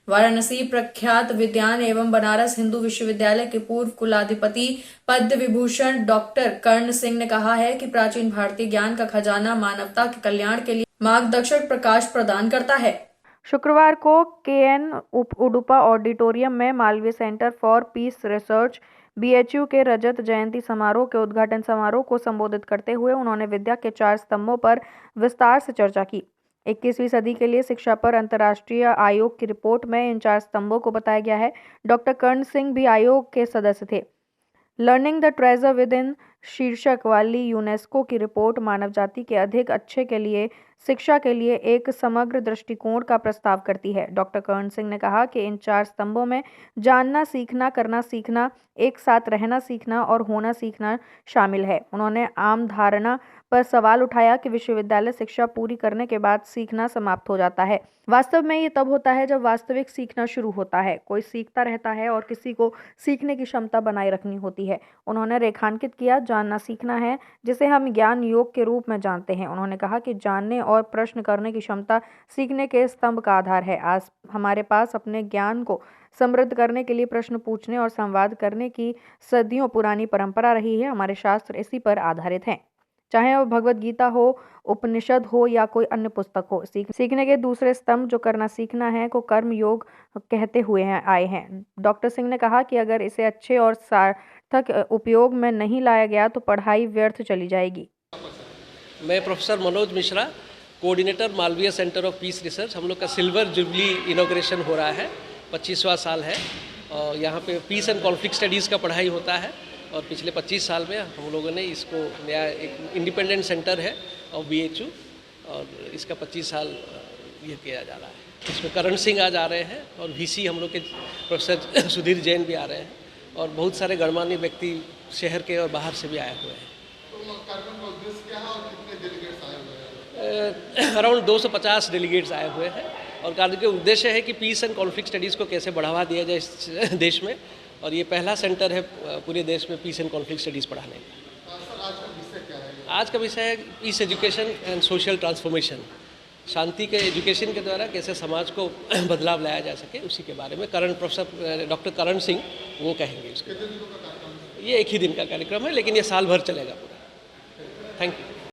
वाराणसी प्रख्यात विज्ञान एवं बनारस हिंदू विश्वविद्यालय के पूर्व कुलाधिपति पद्म विभूषण डॉक्टर कर्ण सिंह ने कहा है कि प्राचीन भारतीय ज्ञान का खजाना मानवता के कल्याण के लिए मार्गदर्शक प्रकाश प्रदान करता है। शुक्रवार को केएन उडुपा ऑडिटोरियम में Malviya centre for Peace Research BHU के रजत जयंती समारोह के उद्घाटन समारोह को संबोधित करते हुए उन्होंने विद्या के 4 स्तंभों पर विस्तार से चर्चा की। 21वीं सदी के लिए शिक्षा पर अंतर्राष्ट्रीय आयोग की रिपोर्ट में इन 4 स्तंभों को बताया गया है। डॉक्टर कर्ण सिंह भी आयोग के सदस्य थे। Learning the treasure with in शीर्षक वाली यूनेस्को की रिपोर्ट मानव जाति के अधिक अच्छे के लिए शिक्षा के लिए एक समग्र दृष्टिकोण का प्रस्ताव करती है। डॉक्टर कर्ण सिंह ने कहा कि इन 4 स्तंभों में जानना सीखना, करना सीखना, एक साथ रहना सीखना और होना सीखना शामिल है। उन्होंने आम धारणा पर सवाल उठाया कि विश्वविद्यालय शिक्षा पूरी करने के बाद सीखना समाप्त हो जाता है। वास्तव में ये तब होता है जब वास्तविक सीखना शुरू होता है। कोई सीखता रहता है और किसी को सीखने की क्षमता बनाए रखनी होती है। उन्होंने रेखांकित किया जानना सीखना है जिसे हम ज्ञान योग के रूप में जानते हैं। उन्होंने कहा कि जानने और प्रश्न करने की क्षमता सीखने के स्तंभ का आधार है। आज हमारे पास अपने ज्ञान को समृद्ध करने के लिए प्रश्न पूछने और संवाद करने की सदियों पुरानी परंपरा रही है। हमारे शास्त्र इसी पर आधारित हैं। चाहे वह भगवत गीता हो, उपनिषद हो या कोई अन्य पुस्तक हो। सीखने के दूसरे स्तंभ जो करना सीखना है को कर्म योग कहते हुए आए हैं। डॉक्टर सिंह ने कहा कि अगर इसे अच्छे और सार्थक उपयोग में नहीं लाया गया तो पढ़ाई व्यर्थ चली जाएगी। मैं professor Manoj Mishra, coordinator Malviya centre of Peace Research. हम लोग का सिल्वर जुबली इनॉग्रेशन हो रहा है, 25वां साल है और यहाँ पे पीस एंड कॉन्फ्लिक्ट स्टडीज़ का पढ़ाई होता है। और पिछले 25 साल में हम लोगों ने इसको नया एक इंडिपेंडेंट सेंटर है और बीएचयू, और इसका 25 साल ये किया जा रहा है। इसमें करण सिंह आज आ रहे हैं और वीसी हम लोग के प्रोफेसर सुधीर जैन भी आ रहे हैं और बहुत सारे गणमान्य व्यक्ति शहर के और बाहर से भी आए हुए हैं। अराउंड 250 डेलीगेट्स आए हुए हैं और कार्यक्रम के उद्देश्य है कि पीस एंड कॉन्फ्लिक्ट स्टडीज़ को कैसे बढ़ावा दिया जाए इस देश में, और ये पहला सेंटर है पूरे देश में पीस एंड कॉन्फ्लिक्ट स्टडीज़ पढ़ाने का। आज का विषय है peace education and social transformation. शांति के एजुकेशन के द्वारा कैसे समाज को बदलाव लाया जा सके, उसी के बारे में प्रोफेसर डॉक्टर करण सिंह वो कहेंगे। ये एक ही दिन का कार्यक्रम है लेकिन ये साल भर चलेगा पूरा। Thank you.